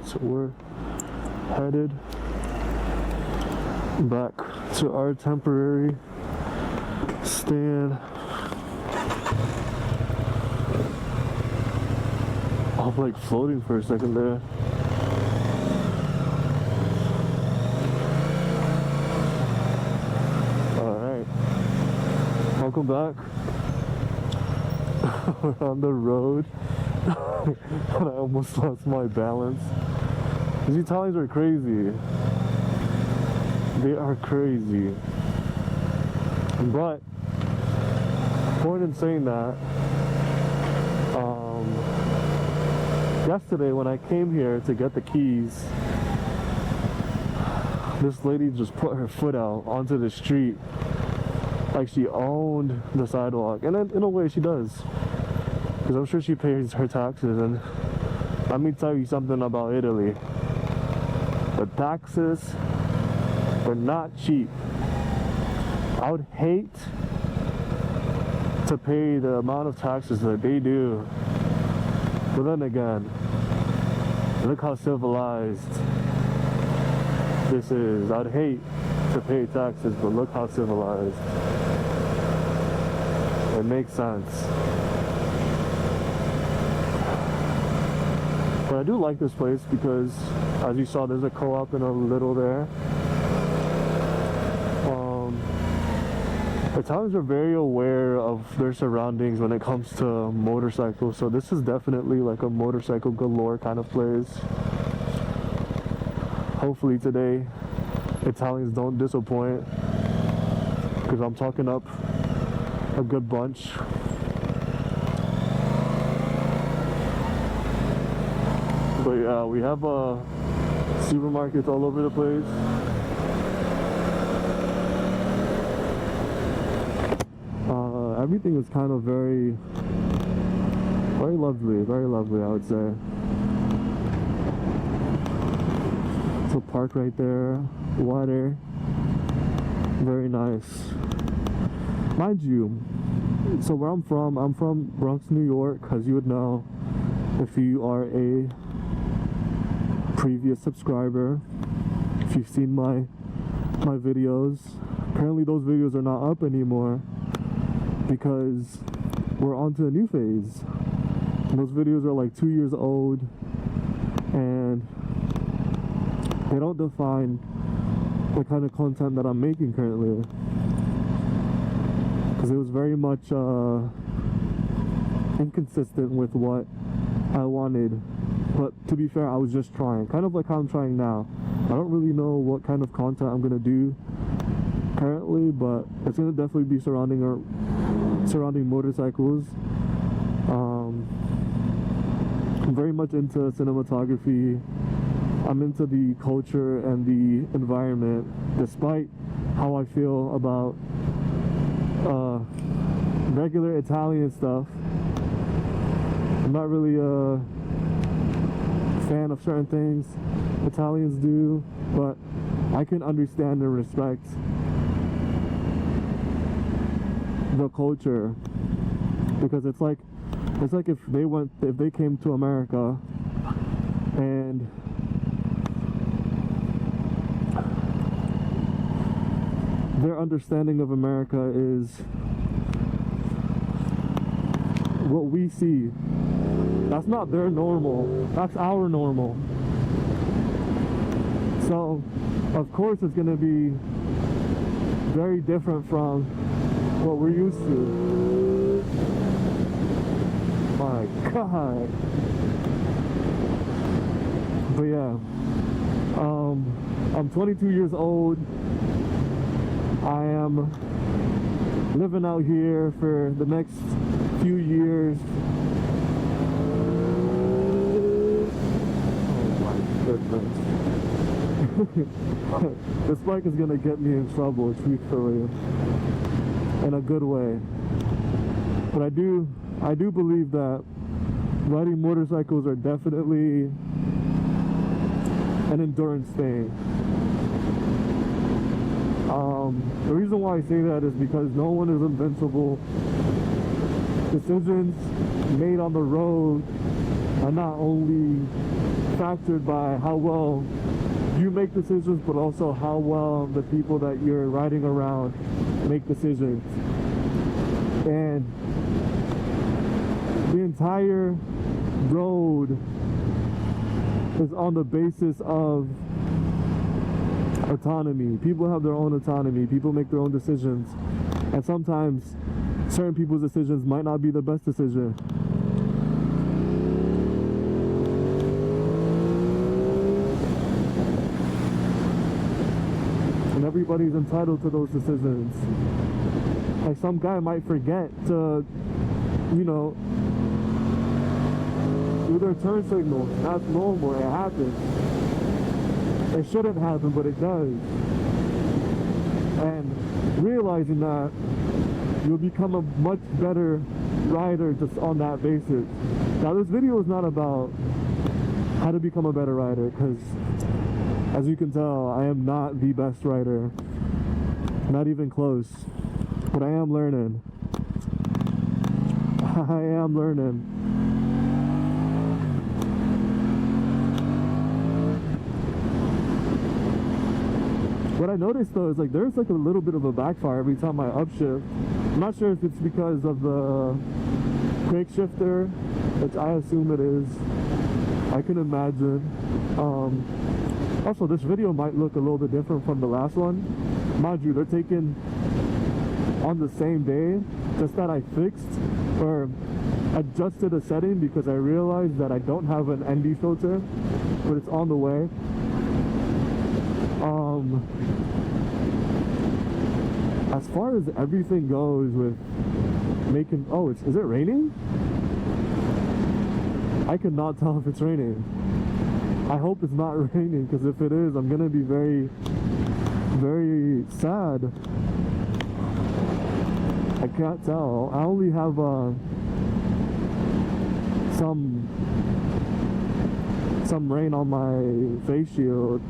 So we're headed back to our temporary stand. I'm like floating for a second there. Alright. Welcome back. We're on the road. And I almost lost my balance. These Italians are crazy. They are crazy. But, point in saying that, yesterday when I came here to get the keys, this lady just put her foot out onto the street like she owned the sidewalk. And in a way she does, because I'm sure she pays her taxes. And let me tell you something about Italy. The taxes are not cheap. I would hate to pay the amount of taxes that they do. But then again, look how civilized this is. I'd hate to pay taxes, but look how civilized. It makes sense. But I do like this place because, as you saw, there's a co-op in a little there. Italians are very aware of their surroundings when it comes to motorcycles, so this is definitely like a motorcycle galore kind of place. Hopefully today Italians don't disappoint, because I'm talking up a good bunch. But yeah, we have supermarkets all over the place. Everything is kind of very lovely, I would say. So park right there, water, very nice. Mind you, so where I'm from Bronx, New York, as you would know if you are a previous subscriber, if you've seen my videos. Apparently those videos are not up anymore, because we're on to a new phase. And those videos are like 2 years old, and they don't define the kind of content that I'm making currently, because it was very much inconsistent with what I wanted. But to be fair, I was just trying, kind of like how I'm trying now. I don't really know what kind of content I'm gonna do currently, but it's gonna definitely be surrounding motorcycles. I'm very much into cinematography. I'm into the culture and the environment, despite how I feel about regular Italian stuff. I'm not really a fan of certain things Italians do, but I can understand and respect the culture, because it's like if they came to America and their understanding of America is what we see. That's not their normal, that's our normal. So of course it's going to be very different from what we're used to. My God. But yeah, I'm 22 years old. I am living out here for the next few years. Oh my goodness. This bike is gonna get me in trouble, truthfully, in a good way. But I do believe that riding motorcycles are definitely an endurance thing. The reason why I say that is because no one is invincible. Decisions made on the road are not only factored by how well you make decisions, but also how well the people that you're riding around make decisions. And the entire road is on the basis of autonomy. People have their own autonomy. People make their own decisions. And sometimes certain people's decisions might not be the best decision. And everybody's entitled to those decisions. Like some guy might forget to, you know, do their turn signals. That's normal. It happens. It shouldn't happen, but it does. And realizing that, you'll become a much better rider just on that basis. Now, this video is not about how to become a better rider, because as you can tell, I am not the best rider. Not even close. But I am learning. I am learning. What I noticed though is like there's like a little bit of a backfire every time I upshift. I'm not sure if it's because of the quick shifter, which I assume it is. I can imagine. Also, this video might look a little bit different from the last one. Mind you, they're taken on the same day, just that I fixed or adjusted a setting because I realized that I don't have an ND filter, but it's on the way. As far as everything goes with making, oh, is it raining? I cannot tell if it's raining. I hope it's not raining, because if it is, I'm gonna be very, very sad. I can't tell. I only have some rain on my face shield,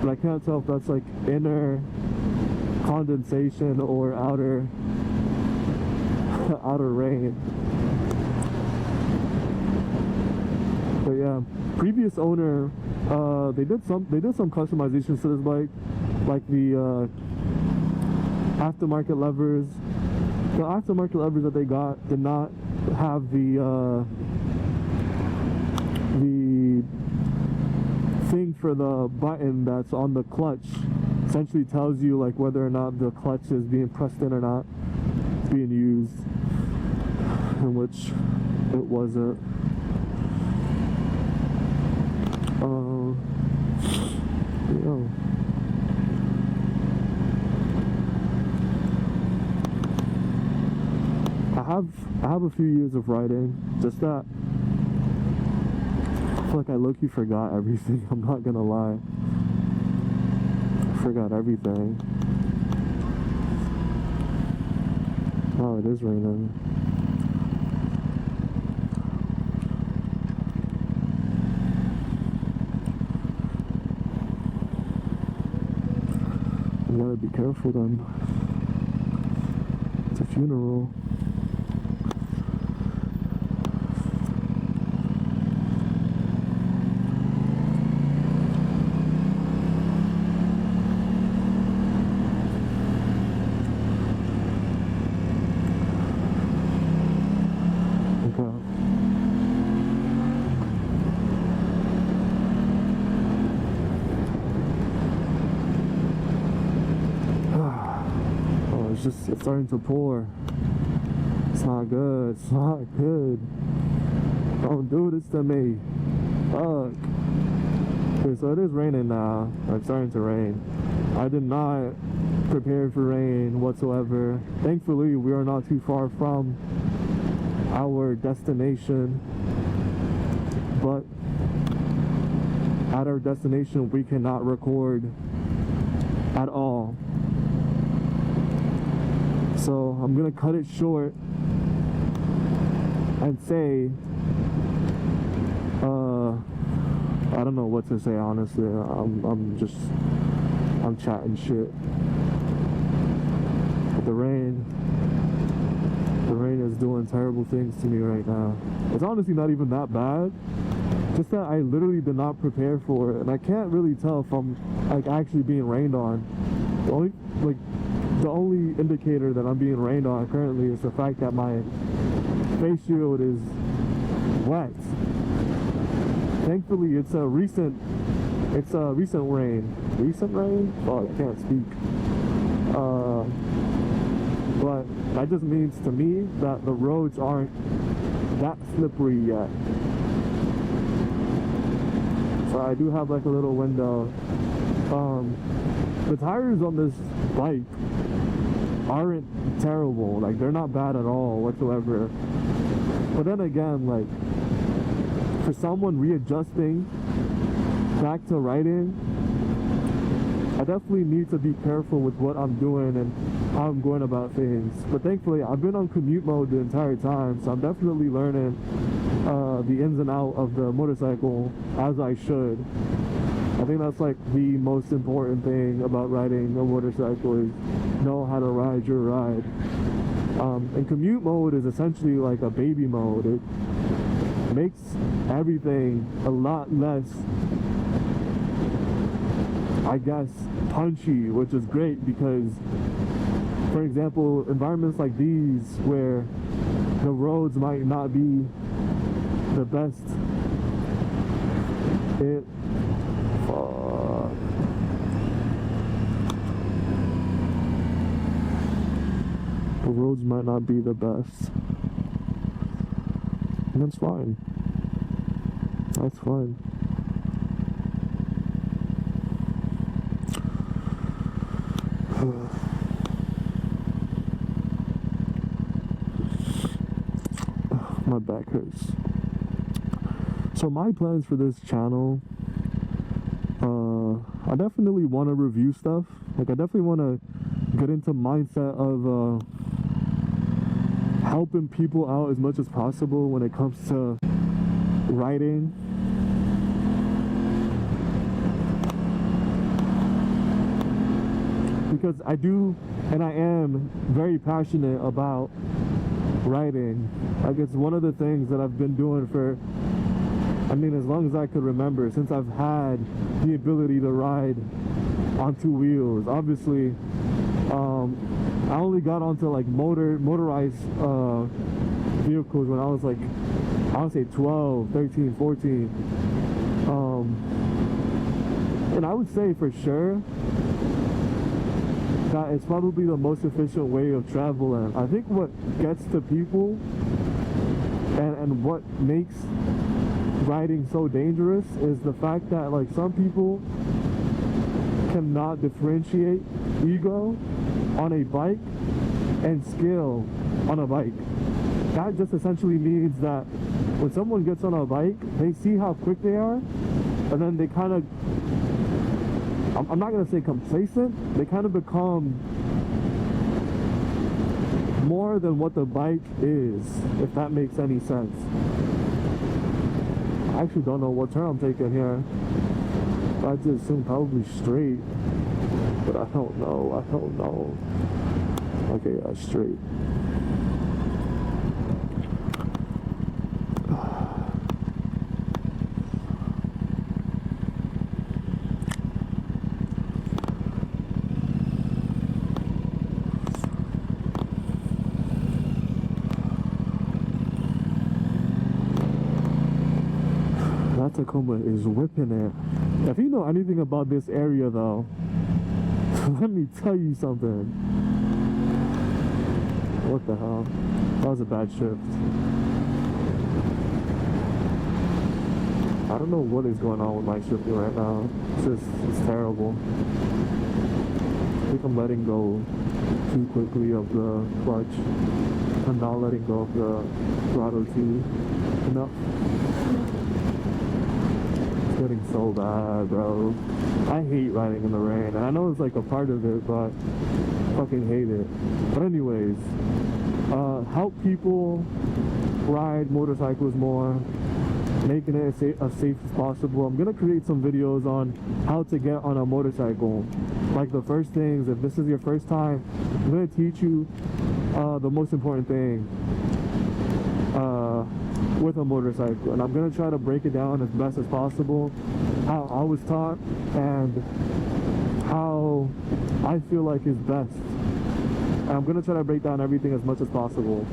but I can't tell if that's like inner condensation or outer rain. But yeah, previous owner, they did some customizations to this bike, like the aftermarket levers. The aftermarket levers that they got did not have the thing for the button that's on the clutch. Essentially tells you like whether or not the clutch is being pressed in or not, it's being used, in which it wasn't. Yeah. I have a few years of riding, just that I feel like I low-key forgot everything. I'm not gonna lie. Forgot everything. Oh, it is raining. You gotta be careful then. It's a funeral. It's starting to pour. It's not good. It's not good. Don't do this to me. Fuck. Okay, so it is raining now. It's starting to rain. I did not prepare for rain whatsoever. Thankfully, we are not too far from our destination. But at our destination, we cannot record at all. So I'm gonna cut it short and say, I don't know what to say, honestly. I'm chatting shit. But the rain is doing terrible things to me right now. It's honestly not even that bad. just that I literally did not prepare for it, and I can't really tell if I'm like actually being rained on. The only indicator that I'm being rained on currently is the fact that my face shield is wet. Thankfully, it's a recent rain. Recent rain? Oh, I can't speak. But that just means to me that the roads aren't that slippery yet. So I do have like a little window. The tires on this bike aren't terrible. Like, they're not bad at all whatsoever. But then again, like, for someone readjusting back to riding, I definitely need to be careful with what I'm doing and how I'm going about things. But thankfully, I've been on commute mode the entire time, so I'm definitely learning the ins and outs of the motorcycle as I should. I think that's like the most important thing about riding a motorcycle, is know how to ride your ride. And commute mode is essentially like a baby mode. It makes everything a lot less, I guess, punchy, which is great because, for example, environments like these where the roads might not be the best, the roads might not be the best, and that's fine. That's fine. My back hurts. So my plans for this channel, I definitely want to review stuff. Like, I definitely want to get into mindset of helping people out as much as possible when it comes to riding. Because I do, and I am very passionate about riding. Like, it's one of the things that I've been doing for, I mean, as long as I could remember, since I've had the ability to ride on two wheels. Obviously, I only got onto like motorized vehicles when I was like, I would say 12, 13, 14. And I would say for sure that it's probably the most efficient way of traveling. I think what gets to people and what makes riding so dangerous is the fact that, like, some people cannot differentiate ego on a bike and skill on a bike. That just essentially means that when someone gets on a bike, they see how quick they are, and then they kind of, I'm not going to say complacent, they kind of become more than what the bike is, if that makes any sense. I actually don't know what turn I'm taking here. I just assume probably straight, but I don't know. Okay, yeah, straight. That Tacoma is whipping it. If you know anything about this area though, let me tell you something. What the hell? That was a bad shift. I don't know what is going on with my shifting right now. It's terrible. I think I'm letting go too quickly of the clutch. I'm not letting go of the throttle too enough. It's getting so bad, bro. I hate riding in the rain, and I know it's like a part of it, but I fucking hate it. But anyways, help people ride motorcycles more, making it as safe as possible. I'm gonna create some videos on how to get on a motorcycle. Like, the first things, if this is your first time, I'm gonna teach you the most important thing. with a motorcycle, and I'm gonna try to break it down as best as possible, how I was taught and how I feel like is best. And I'm gonna try to break down everything as much as possible.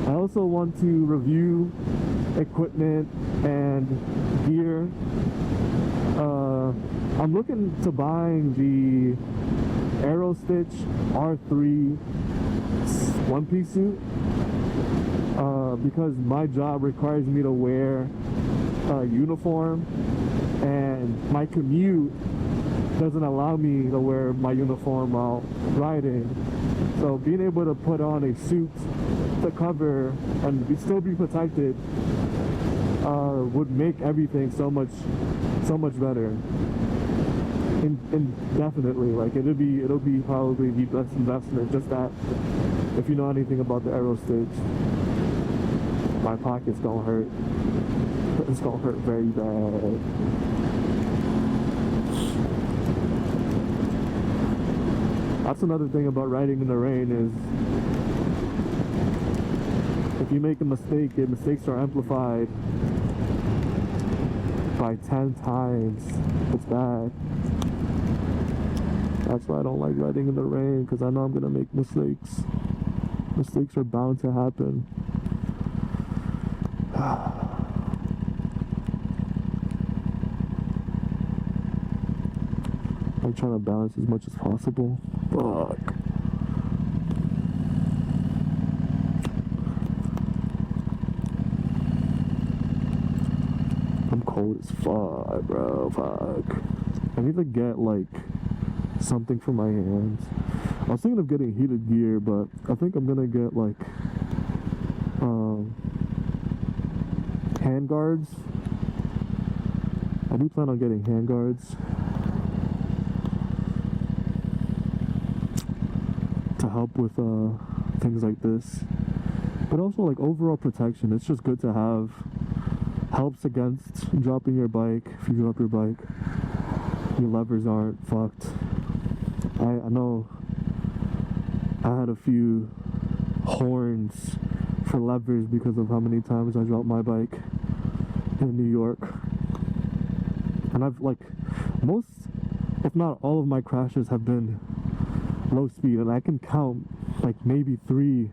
I also want to review equipment and gear. I'm looking to buying the Aerostitch R3 one-piece suit because my job requires me to wear a uniform, and my commute doesn't allow me to wear my uniform while riding. So being able to put on a suit to cover and still be protected would make everything so much better. Indefinitely, like it'll be probably the best investment. Just that, if you know anything about the Aerostitch, my pocket's gonna hurt. It's gonna hurt very bad. That's another thing about riding in the rain is if you make a mistake, your mistakes are amplified by 10 times. It's bad. That's why I don't like riding in the rain, because I know I'm gonna make mistakes. Mistakes are bound to happen. I'm trying to balance as much as possible. Fuck. I'm cold as fuck, bro. Fuck. I need to get like something for my hands. I was thinking of getting heated gear, but I think I'm gonna get like hand guards. I do plan on getting hand guards to help with things like this, but also like overall protection. It's just good to have. Helps against dropping your bike. If you drop your bike, your levers aren't fucked. I know I had a few horns for levers because of how many times I dropped my bike in New York. And I've like most, if not all of my crashes have been low speed, and I can count like maybe 3.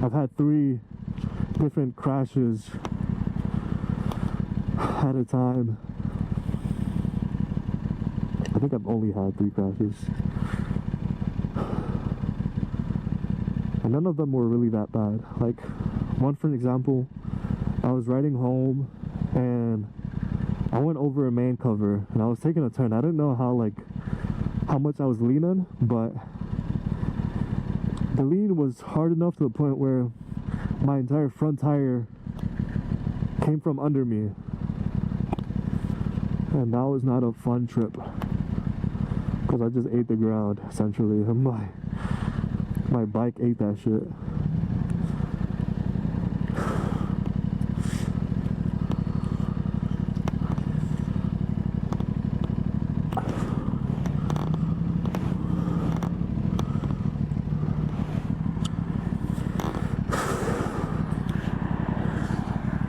I've had 3 different crashes at a time. I think I've only had 3 crashes, and none of them were really that bad. Like one, for example, I was riding home and I went over a main cover and I was taking a turn. I didn't know how much I was leaning, but the lean was hard enough to the point where my entire front tire came from under me, and that was not a fun trip because I just ate the ground essentially. And my bike ate that shit.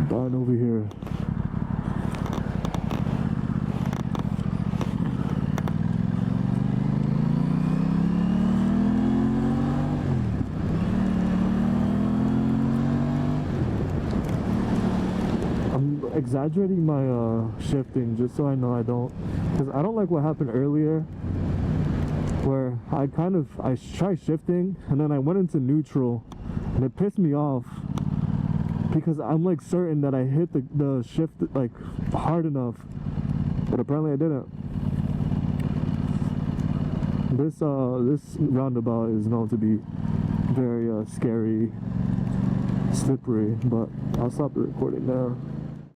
Darn over here. Exaggerating my shifting just so I know I don't, because I don't like what happened earlier where I tried shifting and then I went into neutral and it pissed me off because I'm like certain that I hit the shift like hard enough, but apparently I didn't. This roundabout is known to be very scary, slippery, but I'll stop the recording now.